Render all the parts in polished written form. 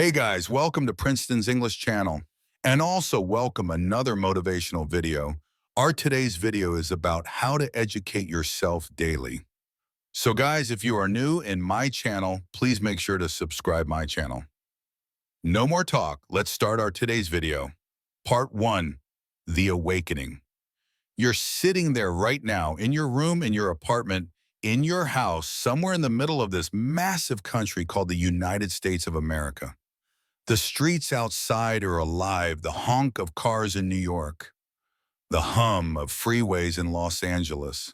Hey guys, welcome to Princeton's English channel, and also welcome another motivational video. Our today's video is about how to educate yourself daily. So guys, if you are new in my channel, please make sure to subscribe my channel. No more talk, let's start our today's video. Part 1, The Awakening. You're sitting there right now in your room, in your apartment, in your house, somewhere in the middle of this massive country called the United States of America. The streets outside are alive, the honk of cars in New York, the hum of freeways in Los Angeles,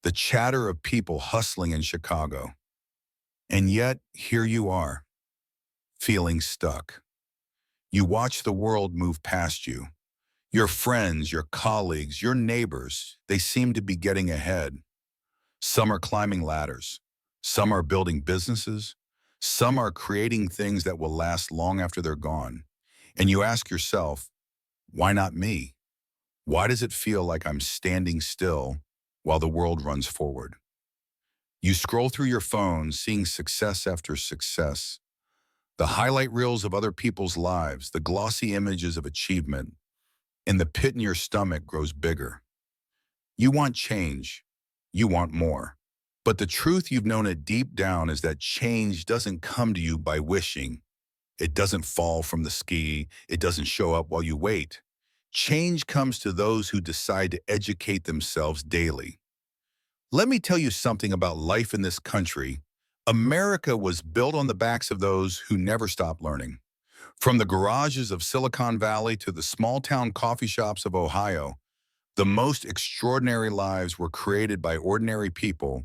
the chatter of people hustling in Chicago. And yet, here you are, feeling stuck. You watch the world move past you. Your friends, your colleagues, your neighbors, they seem to be getting ahead. Some are climbing ladders. Some are building businesses. Some are creating things that will last long after they're gone. And you ask yourself, why not me? Why does it feel like I'm standing still while the world runs forward? You scroll through your phone, seeing success after success, the highlight reels of other people's lives, the glossy images of achievement, and the pit in your stomach grows bigger. You want change. You want more. But the truth, you've known it deep down, is that change doesn't come to you by wishing. It doesn't fall from the sky. It doesn't show up while you wait. Change comes to those who decide to educate themselves daily. Let me tell you something about life in this country. America was built on the backs of those who never stop learning. From the garages of Silicon Valley to the small-town coffee shops of Ohio, the most extraordinary lives were created by ordinary people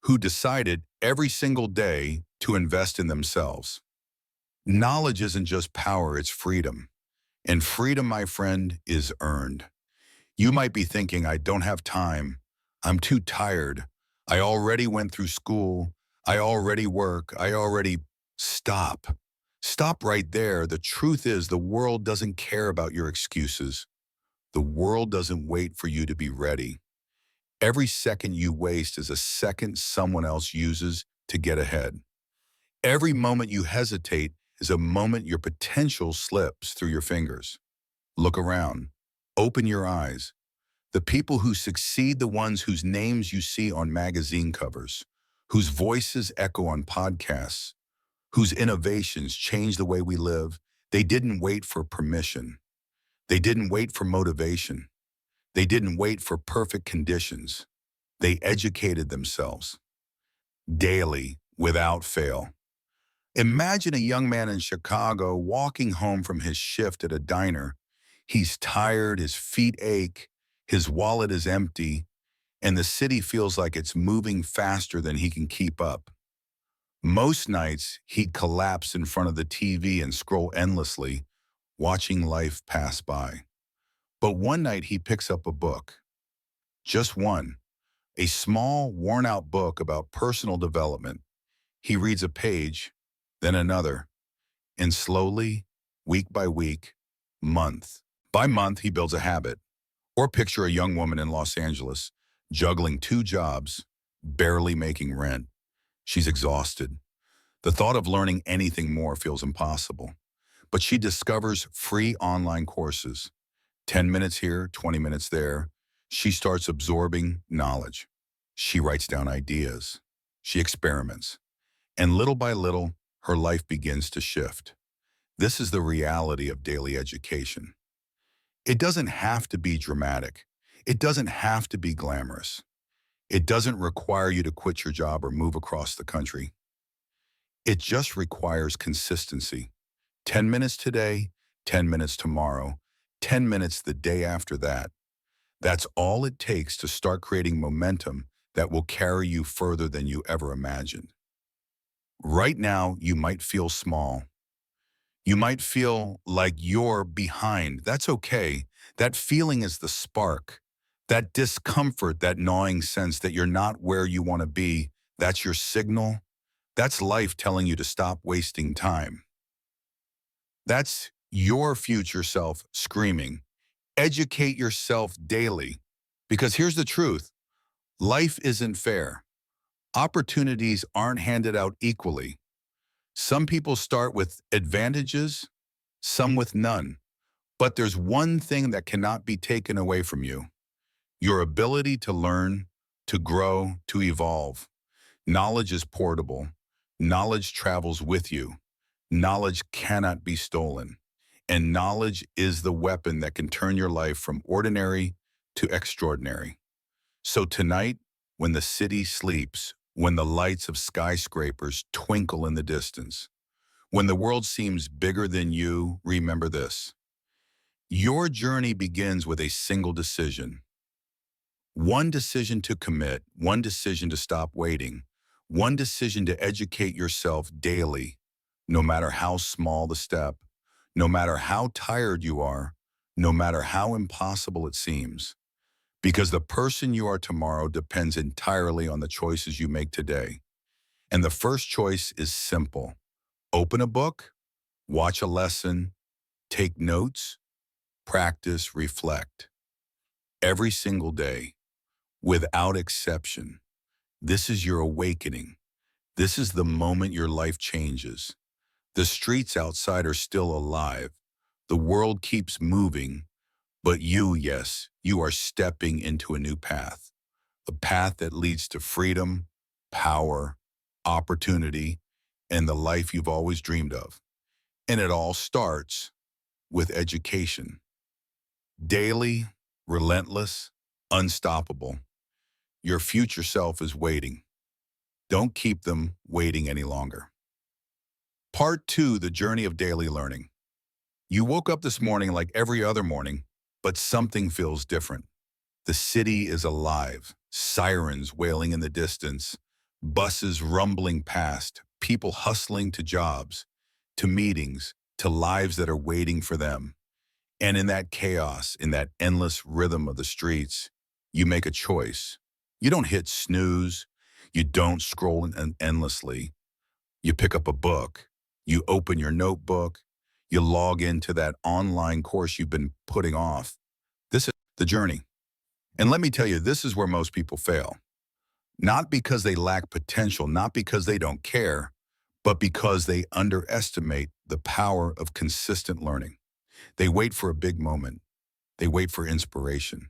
who decided every single day to invest in themselves. Knowledge isn't just power, it's freedom. And freedom, my friend, is earned. You might be thinking, I don't have time. I'm too tired. I already went through school. I already work. Stop. Stop right there. The truth is, the world doesn't care about your excuses. The world doesn't wait for you to be ready. Every second you waste is a second someone else uses to get ahead. Every moment you hesitate is a moment your potential slips through your fingers. Look around. Open your eyes. The people who succeed, the ones whose names you see on magazine covers, whose voices echo on podcasts, whose innovations change the way we live, they didn't wait for permission. They didn't wait for motivation. They didn't wait for perfect conditions. They educated themselves daily, without fail. Imagine a young man in Chicago walking home from his shift at a diner. He's tired, his feet ache, his wallet is empty, and the city feels like it's moving faster than he can keep up. Most nights, he'd collapse in front of the TV and scroll endlessly, watching life pass by. But one night he picks up a book. Just one. A small, worn-out book about personal development. He reads a page, then another, and slowly, week by week, month by month, he builds a habit. Or picture a young woman in Los Angeles, juggling 2 jobs, barely making rent. She's exhausted. The thought of learning anything more feels impossible. But she discovers free online courses. 10 minutes here, 20 minutes there. She starts absorbing knowledge. She writes down ideas. She experiments. And little by little, her life begins to shift. This is the reality of daily education. It doesn't have to be dramatic. It doesn't have to be glamorous. It doesn't require you to quit your job or move across the country. It just requires consistency. 10 minutes today, 10 minutes tomorrow, 10 minutes the day after that. That's all it takes to start creating momentum that will carry you further than you ever imagined. Right now, you might feel small. You might feel like you're behind. That's okay. That feeling is the spark. That discomfort, that gnawing sense that you're not where you want to be, that's your signal. That's life telling you to stop wasting time. That's your future self screaming, educate yourself daily. Because here's the truth. Life isn't fair. Opportunities aren't handed out equally. Some people start with advantages, some with none. But there's one thing that cannot be taken away from you: your ability to learn, to grow, to evolve. Knowledge is portable. Knowledge travels with you. Knowledge cannot be stolen. And knowledge is the weapon that can turn your life from ordinary to extraordinary. So tonight, when the city sleeps, when the lights of skyscrapers twinkle in the distance, when the world seems bigger than you, remember this: your journey begins with a single decision. One decision to commit, one decision to stop waiting, one decision to educate yourself daily, no matter how small the step, no matter how tired you are, no matter how impossible it seems. Because the person you are tomorrow depends entirely on the choices you make today. And the first choice is simple: open a book, watch a lesson, take notes, practice, reflect. Every single day, without exception. This is your awakening. This is the moment your life changes. The streets outside are still alive. The world keeps moving, but you, yes, you are stepping into a new path. A path that leads to freedom, power, opportunity, and the life you've always dreamed of. And it all starts with education. Daily, relentless, unstoppable. Your future self is waiting. Don't keep them waiting any longer. Part 2, the journey of daily learning. You woke up this morning like every other morning, but something feels different. The city is alive, sirens wailing in the distance, buses rumbling past, people hustling to jobs, to meetings, to lives that are waiting for them. And in that chaos, in that endless rhythm of the streets, you make a choice. You don't hit snooze. You don't scroll endlessly. You pick up a book. You open your notebook. You log into that online course you've been putting off. This is the journey. And let me tell you, this is where most people fail. Not because they lack potential, not because they don't care, but because they underestimate the power of consistent learning. They wait for a big moment. They wait for inspiration.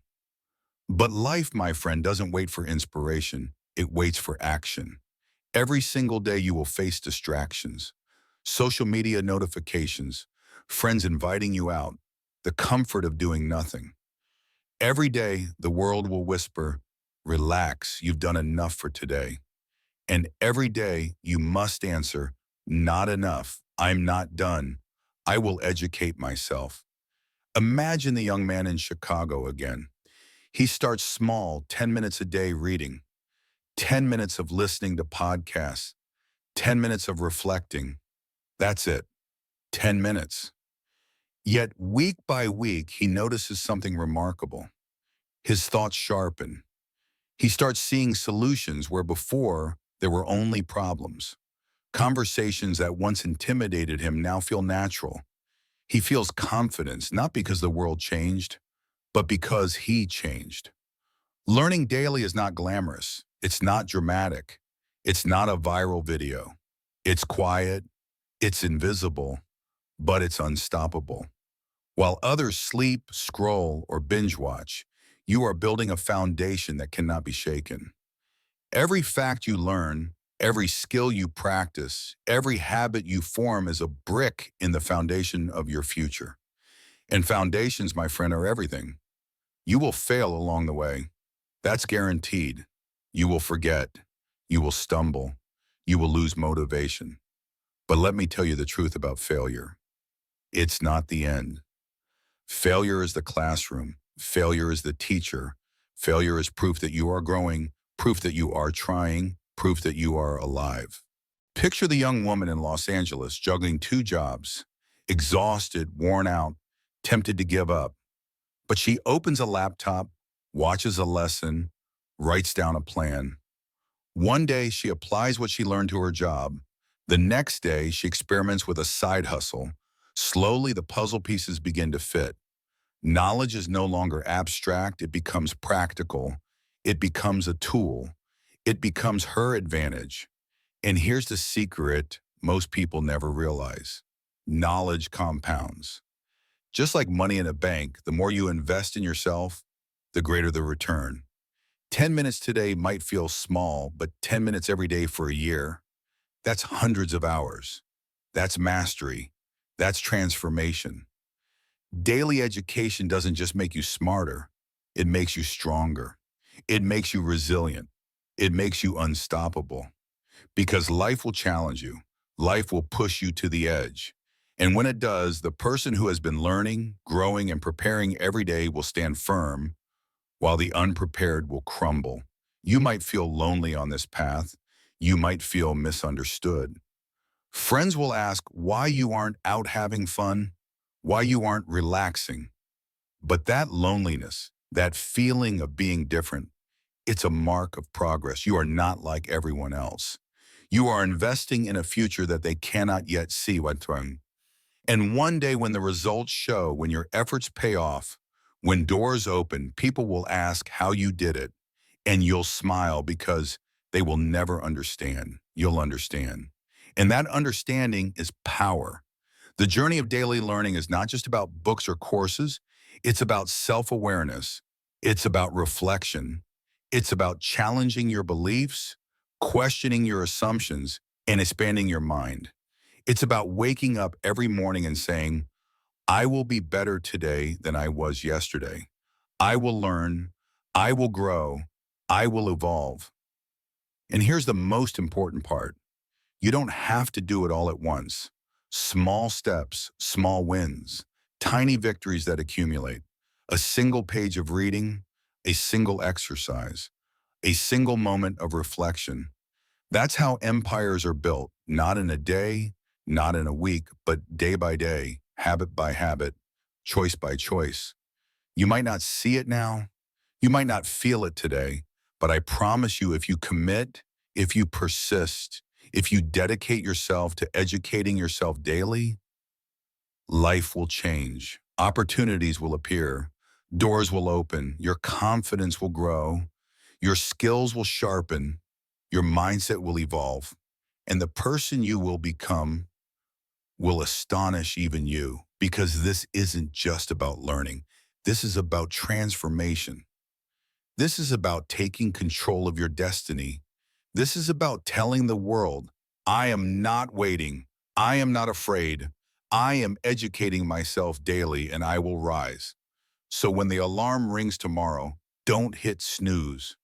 But life, my friend, doesn't wait for inspiration. It waits for action. Every single day you will face distractions, social media notifications, friends inviting you out, the comfort of doing nothing. Every day the world will whisper, "Relax, you've done enough for today." And every day you must answer, "Not enough, I'm not done. I will educate myself." Imagine the young man in Chicago again. He starts small, 10 minutes a day reading, 10 minutes of listening to podcasts, 10 minutes of reflecting. That's it, 10 minutes. Yet week by week, he notices something remarkable. His thoughts sharpen. He starts seeing solutions where before there were only problems. Conversations that once intimidated him now feel natural. He feels confidence, not because the world changed, but because he changed. Learning daily is not glamorous. It's not dramatic. It's not a viral video. It's quiet. It's invisible, but it's unstoppable. While others sleep, scroll, or binge watch, you are building a foundation that cannot be shaken. Every fact you learn, every skill you practice, every habit you form is a brick in the foundation of your future. And foundations, my friend, are everything. You will fail along the way. That's guaranteed. You will forget. You will stumble. You will lose motivation. But let me tell you the truth about failure. It's not the end. Failure is the classroom. Failure is the teacher. Failure is proof that you are growing, proof that you are trying, proof that you are alive. Picture the young woman in Los Angeles juggling 2 jobs, exhausted, worn out, tempted to give up. But she opens a laptop, watches a lesson, writes down a plan. One day, she applies what she learned to her job. The next day, she experiments with a side hustle. Slowly, the puzzle pieces begin to fit. Knowledge is no longer abstract. It becomes practical. It becomes a tool. It becomes her advantage. And here's the secret, most people never realize. Knowledge compounds. Just like money in a bank, the more you invest in yourself, the greater the return. 10 minutes today might feel small, but 10 minutes every day for a year, that's hundreds of hours. That's mastery. That's transformation. Daily education doesn't just make you smarter, it makes you stronger. It makes you resilient. It makes you unstoppable. Because life will challenge you. Life will push you to the edge. And when it does, the person who has been learning, growing, and preparing every day will stand firm, while the unprepared will crumble. You might feel lonely on this path. You might feel misunderstood. Friends will ask why you aren't out having fun, why you aren't relaxing. But that loneliness, that feeling of being different, it's a mark of progress. You are not like everyone else. You are investing in a future that they cannot yet see. And one day when the results show, when your efforts pay off, when doors open, people will ask how you did it, and you'll smile because they will never understand. You'll understand. And that understanding is power. The journey of daily learning is not just about books or courses. It's about self-awareness. It's about reflection. It's about challenging your beliefs, questioning your assumptions, and expanding your mind. It's about waking up every morning and saying, I will be better today than I was yesterday. I will learn. I will grow. I will evolve. And here's the most important part. You don't have to do it all at once. Small steps, small wins, tiny victories that accumulate. A single page of reading, a single exercise, a single moment of reflection. That's how empires are built, not in a day, not in a week, but day by day, habit by habit, choice by choice. You might not see it now, you might not feel it today, but I promise you, if you commit, if you persist, if you dedicate yourself to educating yourself daily, life will change. Opportunities will appear. Doors will open. Your confidence will grow. Your skills will sharpen. Your mindset will evolve. And the person you will become will astonish even you, because this isn't just about learning. This is about transformation. This is about taking control of your destiny. This is about telling the world, I am not waiting. I am not afraid. I am educating myself daily and I will rise. So when the alarm rings tomorrow, don't hit snooze.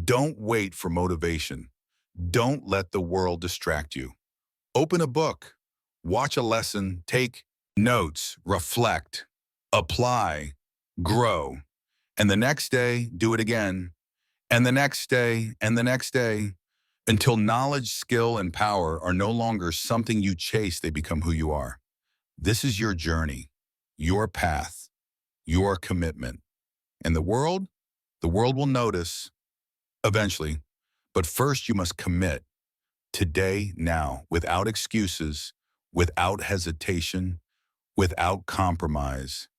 Don't wait for motivation. Don't let the world distract you. Open a book, watch a lesson, take notes, reflect, apply, grow. And the next day, do it again. And the next day, and the next day, until knowledge, skill, and power are no longer something you chase, they become who you are. This is your journey, your path, your commitment. And the world will notice eventually. But first you must commit today, now, without excuses, without hesitation, without compromise.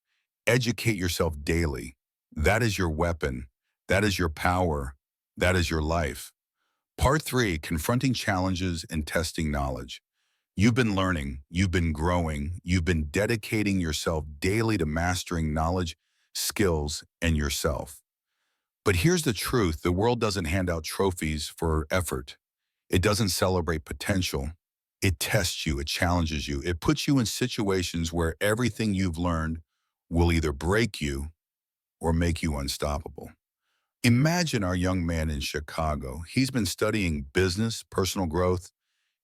Educate yourself daily. That is your weapon. That is your power. That is your life. Part 3, confronting challenges and testing knowledge. You've been learning, you've been growing, you've been dedicating yourself daily to mastering knowledge, skills, and yourself. But here's the truth, the world doesn't hand out trophies for effort. It doesn't celebrate potential. It tests you, it challenges you, it puts you in situations where everything you've learned will either break you or make you unstoppable. Imagine our young man in Chicago. He's been studying business, personal growth,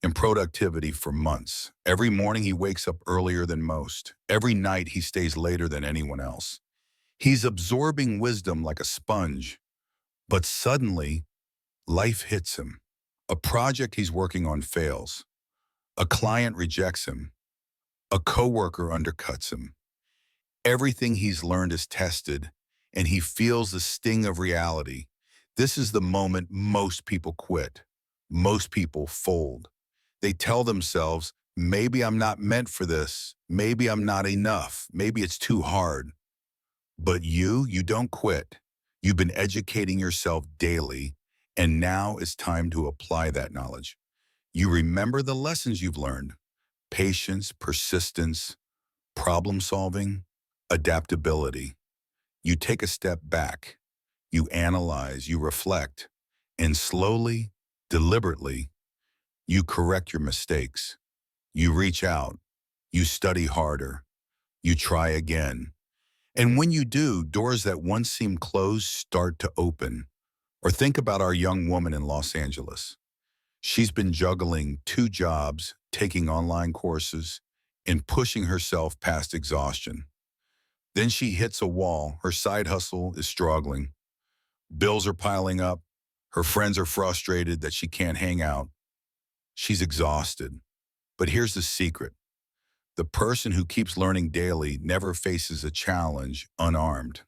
and productivity for months. Every morning he wakes up earlier than most. Every night he stays later than anyone else. He's absorbing wisdom like a sponge. But suddenly, life hits him. A project he's working on fails. A client rejects him. A coworker undercuts him. Everything he's learned is tested, and he feels the sting of reality. This is the moment most people quit. Most people fold. They tell themselves, maybe I'm not meant for this. Maybe I'm not enough. Maybe it's too hard. But you don't quit. You've been educating yourself daily, and now it's time to apply that knowledge. You remember the lessons you've learned: patience, persistence, problem solving, adaptability. You take a step back, you analyze, you reflect, and slowly, deliberately, you correct your mistakes. You reach out, you study harder, you try again. And when you do, doors that once seemed closed start to open. Or think about our young woman in Los Angeles. She's been juggling 2 jobs, taking online courses, and pushing herself past exhaustion. Then she hits a wall. Her side hustle is struggling. Bills are piling up. Her friends are frustrated that she can't hang out. She's exhausted. But here's the secret. The person who keeps learning daily never faces a challenge unarmed.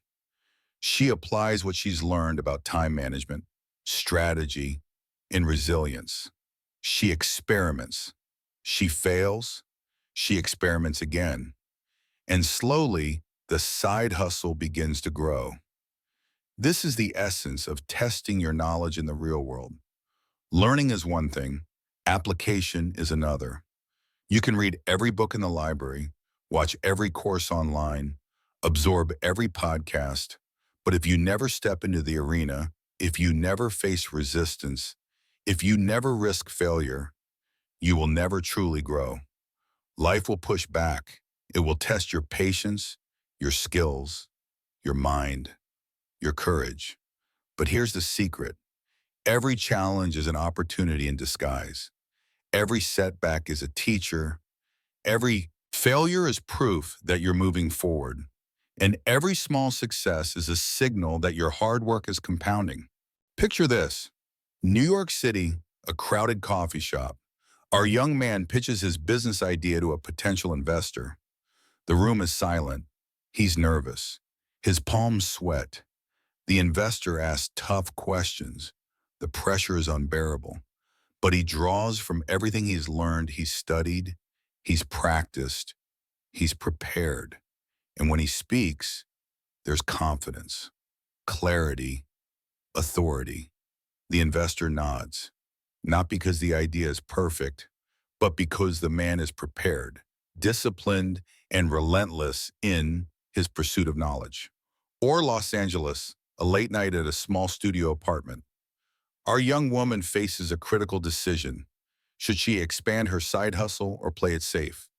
She applies what she's learned about time management, strategy, and resilience. She experiments. She fails. She experiments again. And slowly, the side hustle begins to grow. This is the essence of testing your knowledge in the real world. Learning is one thing, application is another. You can read every book in the library, watch every course online, absorb every podcast, but if you never step into the arena, if you never face resistance, if you never risk failure, you will never truly grow. Life will push back. It will test your patience, your skills, your mind, your courage. But here's the secret. Every challenge is an opportunity in disguise. Every setback is a teacher. Every failure is proof that you're moving forward. And every small success is a signal that your hard work is compounding. Picture this. New York City, a crowded coffee shop. Our young man pitches his business idea to a potential investor. The room is silent. He's nervous. His palms sweat. The investor asks tough questions. The pressure is unbearable. But he draws from everything he's learned, he's studied, he's practiced, he's prepared. And when he speaks, there's confidence, clarity, authority. The investor nods, not because the idea is perfect, but because the man is prepared, disciplined, and relentless in his pursuit of knowledge. Or Los Angeles, a late night at a small studio apartment. Our young woman faces a critical decision. Should she expand her side hustle or play it safe?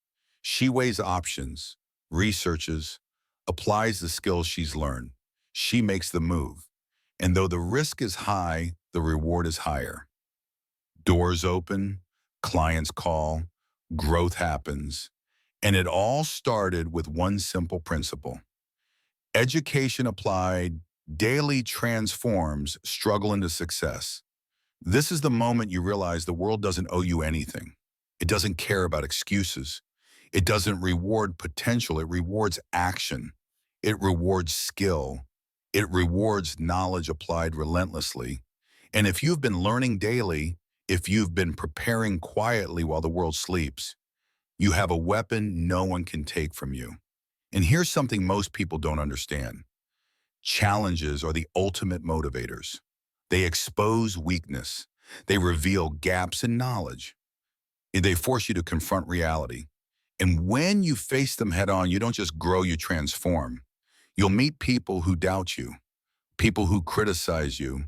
She weighs options, researches, applies the skills she's learned. She makes the move. And though the risk is high, the reward is higher. Doors open, clients call, growth happens, and it all started with one simple principle. Education applied daily transforms struggle into success. This is the moment you realize the world doesn't owe you anything. It doesn't care about excuses. It doesn't reward potential. It rewards action. It rewards skill. It rewards knowledge applied relentlessly. And if you've been learning daily, if you've been preparing quietly while the world sleeps, you have a weapon no one can take from you. And here's something most people don't understand. Challenges are the ultimate motivators. They expose weakness. They reveal gaps in knowledge. They force you to confront reality. And when you face them head on, you don't just grow, you transform. You'll meet people who doubt you, people who criticize you,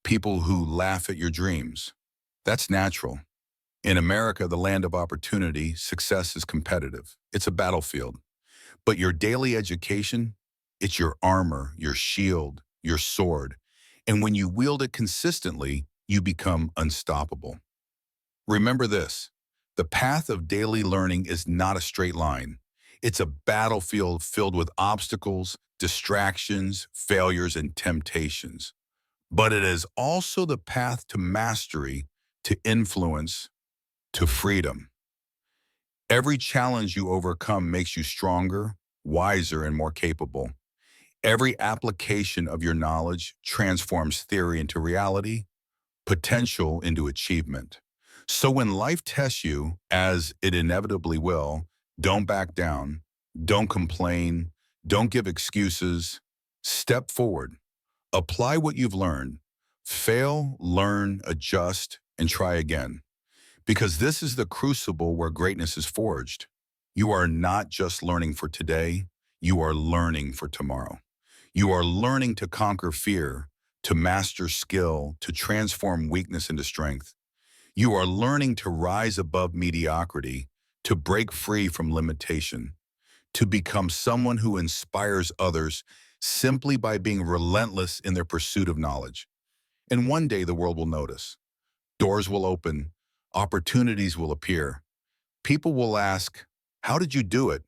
people who laugh at your dreams. That's natural. In America, the land of opportunity, success is competitive. It's a battlefield. But your daily education, it's your armor, your shield, your sword. And when you wield it consistently, you become unstoppable. Remember this, the path of daily learning is not a straight line. It's a battlefield filled with obstacles, distractions, failures, and temptations. But it is also the path to mastery, to influence, to freedom. Every challenge you overcome makes you stronger, wiser, and more capable. Every application of your knowledge transforms theory into reality, potential into achievement. So when life tests you, as it inevitably will, don't back down, don't complain, don't give excuses. Step forward, apply what you've learned, fail, learn, adjust, and try again. because this is the crucible where greatness is forged. You are not just learning for today, you are learning for tomorrow. You are learning to conquer fear, to master skill, to transform weakness into strength. You are learning to rise above mediocrity, to break free from limitation, to become someone who inspires others simply by being relentless in their pursuit of knowledge. And one day the world will notice. Doors will open, opportunities will appear. People will ask, "How did you do it?"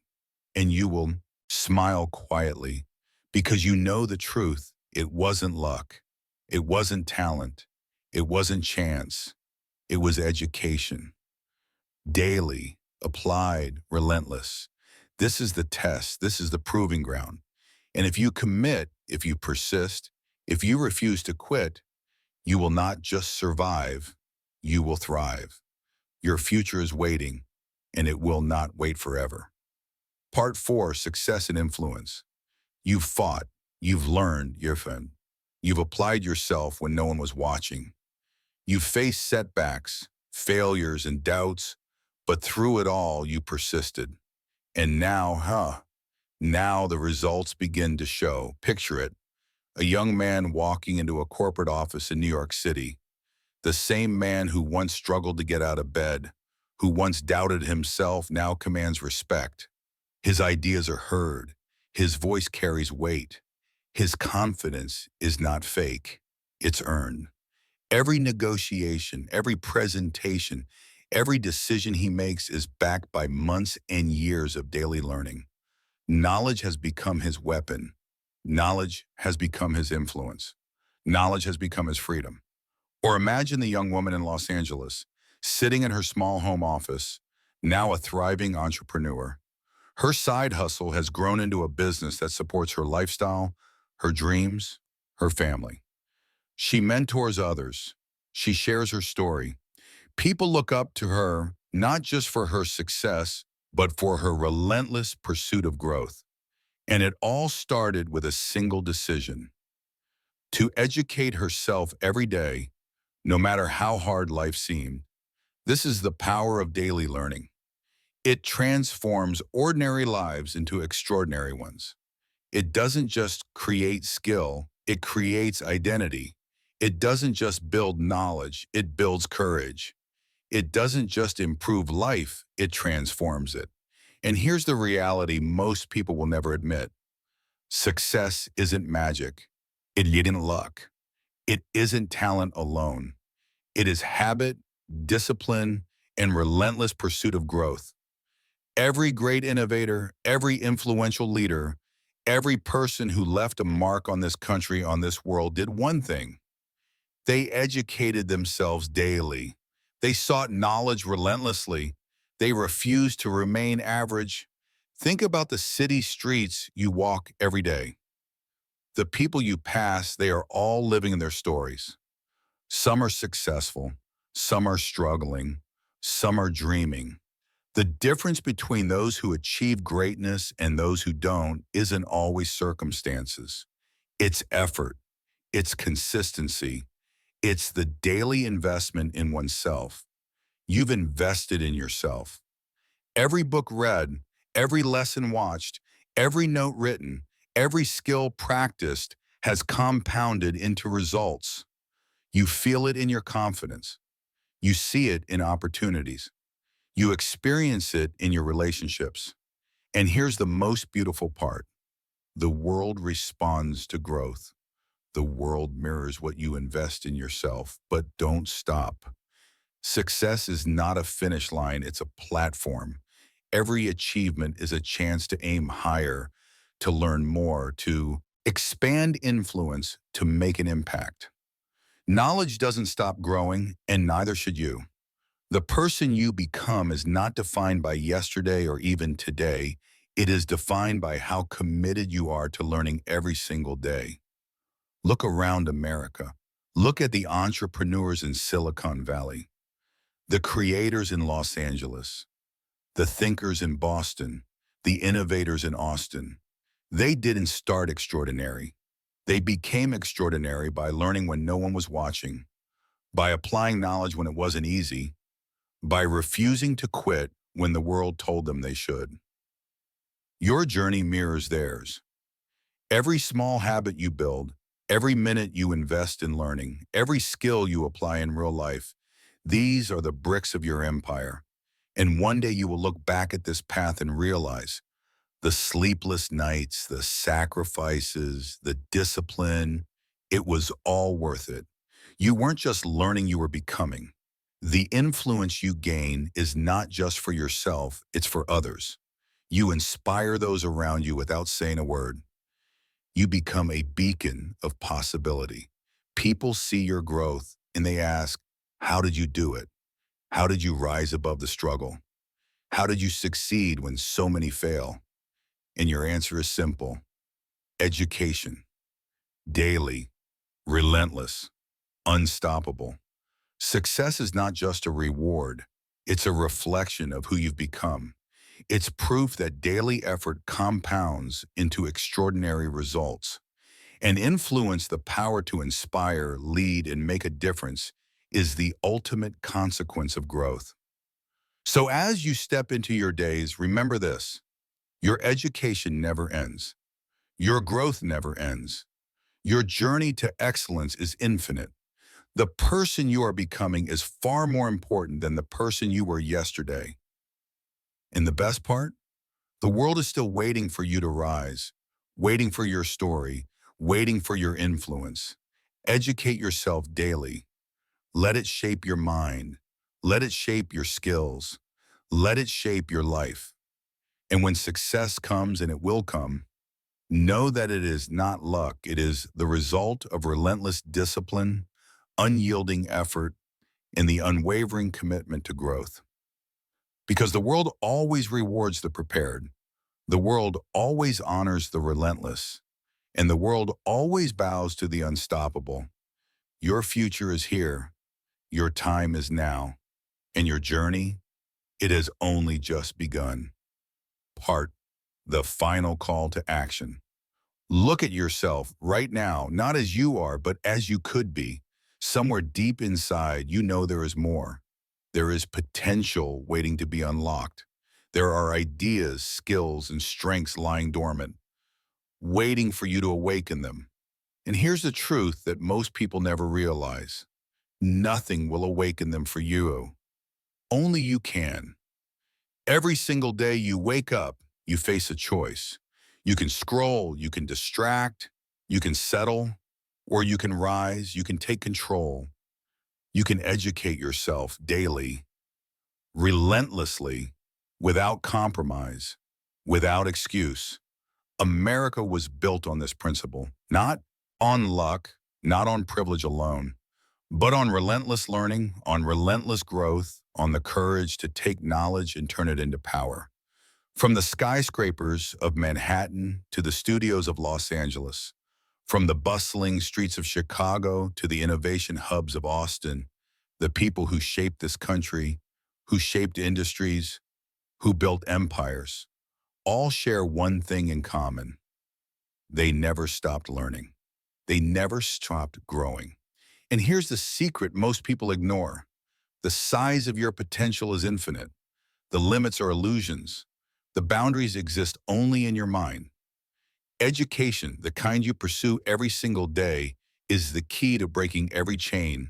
And you will smile quietly because you know the truth. It wasn't luck. It wasn't talent. It wasn't chance. It was education. Daily, applied, relentless. This is the test. This is the proving ground. And if you commit, if you persist, if you refuse to quit, you will not just survive, you will thrive. Your future is waiting, and it will not wait forever. Part 4, Success and Influence. You've fought, you've learned, you've applied yourself when no one was watching. You've faced setbacks, failures, and doubts, but through it all, you persisted. And now the results begin to show. Picture it, a young man walking into a corporate office in New York City, the same man who once struggled to get out of bed, who once doubted himself, now commands respect. His ideas are heard. His voice carries weight. His confidence is not fake. It's earned. Every negotiation, every presentation, every decision he makes is backed by months and years of daily learning. Knowledge has become his weapon. Knowledge has become his influence. Knowledge has become his freedom. Or imagine the young woman in Los Angeles, sitting in her small home office, now a thriving entrepreneur. Her side hustle has grown into a business that supports her lifestyle, her dreams, her family. She mentors others. She shares her story. People look up to her not just for her success, but for her relentless pursuit of growth. And it all started with a single decision: to educate herself every day, no matter how hard life seemed. This is the power of daily learning. It transforms ordinary lives into extraordinary ones. It doesn't just create skill, it creates identity. It doesn't just build knowledge, it builds courage. It doesn't just improve life, it transforms it. And here's the reality most people will never admit. Success isn't magic. It isn't luck. It isn't talent alone. It is habit, discipline, and relentless pursuit of growth. Every great innovator, every influential leader, every person who left a mark on this country, on this world, did one thing. They educated themselves daily. They sought knowledge relentlessly. They refused to remain average. Think about the city streets you walk every day. The people you pass, they are all living in their stories. Some are successful, some are struggling, some are dreaming. The difference between those who achieve greatness and those who don't isn't always circumstances. It's effort, it's consistency, it's the daily investment in oneself. You've invested in yourself. Every book read, every lesson watched, every note written, every skill practiced has compounded into results. You feel it in your confidence. You see it in opportunities. You experience it in your relationships. And here's the most beautiful part. The world responds to growth. The world mirrors what you invest in yourself, but don't stop. Success is not a finish line, it's a platform. Every achievement is a chance to aim higher, to learn more, to expand influence, to make an impact. Knowledge doesn't stop growing, and neither should you. The person you become is not defined by yesterday or even today. It is defined by how committed you are to learning every single day. Look around America. Look at the entrepreneurs in Silicon Valley, the creators in Los Angeles, the thinkers in Boston, the innovators in Austin. They didn't start extraordinary. They became extraordinary by learning when no one was watching, by applying knowledge when it wasn't easy, By refusing to quit when the world told them they should. Your journey mirrors theirs. Every small habit you build, every minute you invest in learning, every skill you apply in real life, these are the bricks of your empire. And one day you will look back at this path and realize the sleepless nights, the sacrifices, the discipline, it was all worth it. You weren't just learning, you were becoming. The influence you gain is not just for yourself, it's for others. You inspire those around you without saying a word. You become a beacon of possibility. People see your growth and they ask, how did you do it? How did you rise above the struggle? How did you succeed when so many fail? And your answer is simple: education, daily, relentless, unstoppable. Success is not just a reward, it's a reflection of who you've become. It's proof that daily effort compounds into extraordinary results. And influence, the power to inspire, lead, and make a difference, is the ultimate consequence of growth. So as you step into your days, remember this: your education never ends. Your growth never ends. Your journey to excellence is infinite. The person you are becoming is far more important than the person you were yesterday. And the best part? The world is still waiting for you to rise, waiting for your story, waiting for your influence. Educate yourself daily. Let it shape your mind. Let it shape your skills. Let it shape your life. And when success comes, and it will come, know that it is not luck. It is the result of relentless discipline, unyielding effort, and the unwavering commitment to growth. Because the world always rewards the prepared. The world always honors the relentless. And the world always bows to the unstoppable. Your future is here. Your time is now. And your journey, it has only just begun. Part, the final call to action. Look at yourself right now, not as you are, but as you could be. Somewhere deep inside, you know there is more. There is potential waiting to be unlocked. There are ideas, skills, and strengths lying dormant, waiting for you to awaken them. And here's the truth that most people never realize: nothing will awaken them for you. Only you can. Every single day you wake up, you face a choice. You can scroll, you can distract, you can settle, or you can rise, you can take control. You can educate yourself daily, relentlessly, without compromise, without excuse. America was built on this principle, not on luck, not on privilege alone, but on relentless learning, on relentless growth, on the courage to take knowledge and turn it into power. From the skyscrapers of Manhattan to the studios of Los Angeles, from the bustling streets of Chicago to the innovation hubs of Austin, the people who shaped this country, who shaped industries, who built empires, all share one thing in common: they never stopped learning. They never stopped growing. And here's the secret most people ignore: the size of your potential is infinite. The limits are illusions. The boundaries exist only in your mind. Education, the kind you pursue every single day, is the key to breaking every chain,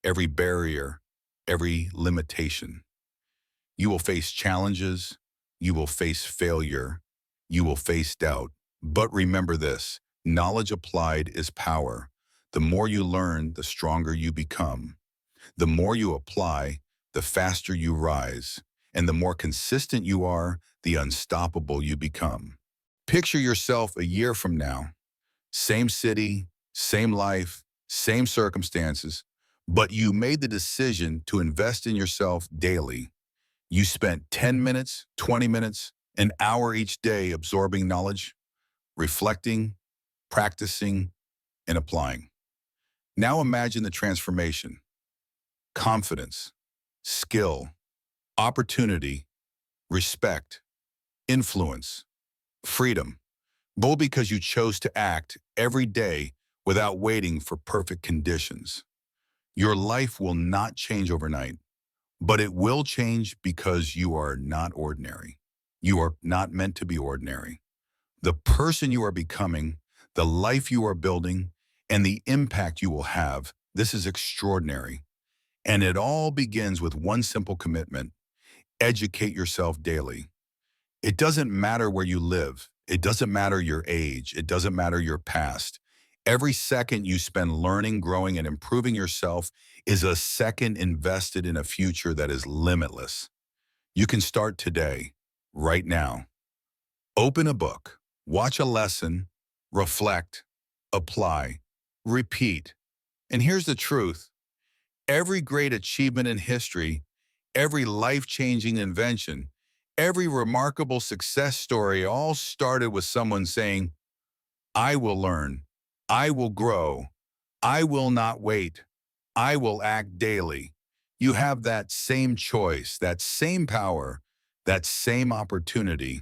every barrier, every limitation. You will face challenges. You will face failure. You will face doubt. But remember this: knowledge applied is power. The more you learn, the stronger you become. The more you apply, the faster you rise. And the more consistent you are, the unstoppable you become. Picture yourself a year from now. Same city, same life, same circumstances, but you made the decision to invest in yourself daily. You spent 10 minutes, 20 minutes, an hour each day absorbing knowledge, reflecting, practicing, and applying. Now imagine the transformation: confidence, skill, opportunity, respect, influence, freedom. Both because you chose to act every day without waiting for perfect conditions. Your life will not change overnight, But it will change because you are not ordinary. You are not meant to be ordinary. The person you are becoming, the life you are building, and the impact you will have, this is extraordinary. And it all begins with one simple commitment: educate yourself daily. It doesn't matter where you live. It doesn't matter your age. It doesn't matter your past. Every second you spend learning, growing, and improving yourself is a second invested in a future that is limitless. You can start today, right now. Open a book, watch a lesson, reflect, apply, repeat. And here's the truth. Every great achievement in history, every life-changing invention, every remarkable success story all started with someone saying, I will learn, I will grow, I will not wait, I will act daily. You have that same choice, that same power, that same opportunity.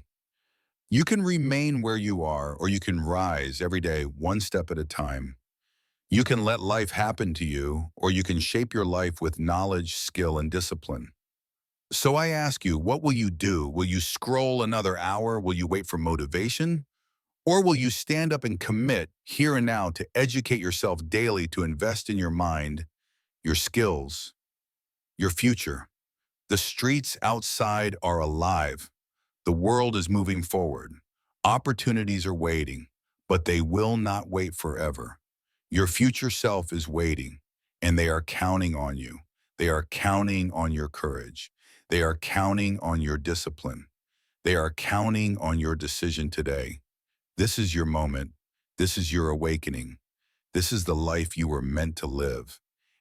You can remain where you are, or you can rise every day one step at a time. You can let life happen to you, or you can shape your life with knowledge, skill, and discipline. So I ask you, what will you do? Will you scroll another hour? Will you wait for motivation? Or will you stand up and commit here and now to educate yourself daily, to invest in your mind, your skills, your future? The streets outside are alive. The world is moving forward. Opportunities are waiting, but they will not wait forever. Your future self is waiting, and they are counting on you. They are counting on your courage. They are counting on your discipline. They are counting on your decision today. This is your moment. This is your awakening. This is the life you were meant to live.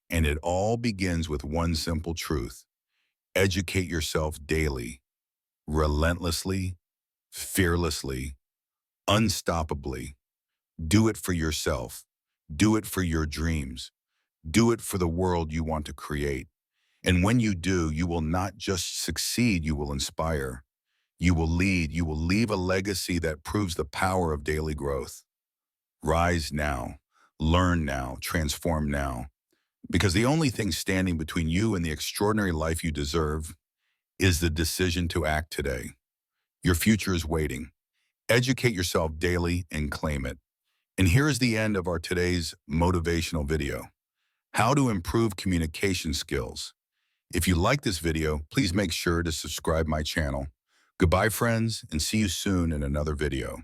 And it all begins with one simple truth: educate yourself daily, relentlessly, fearlessly, unstoppably. Do it for yourself. Do it for your dreams. Do it for the world you want to create. And when you do, you will not just succeed, you will inspire. You will lead. You will leave a legacy that proves the power of daily growth. Rise now. Learn now. Transform now. Because the only thing standing between you and the extraordinary life you deserve is the decision to act today. Your future is waiting. Educate yourself daily and claim it. And here is the end of our today's motivational video: how to improve communication skills. If you like this video, please make sure to subscribe my channel. Goodbye, friends, and see you soon in another video.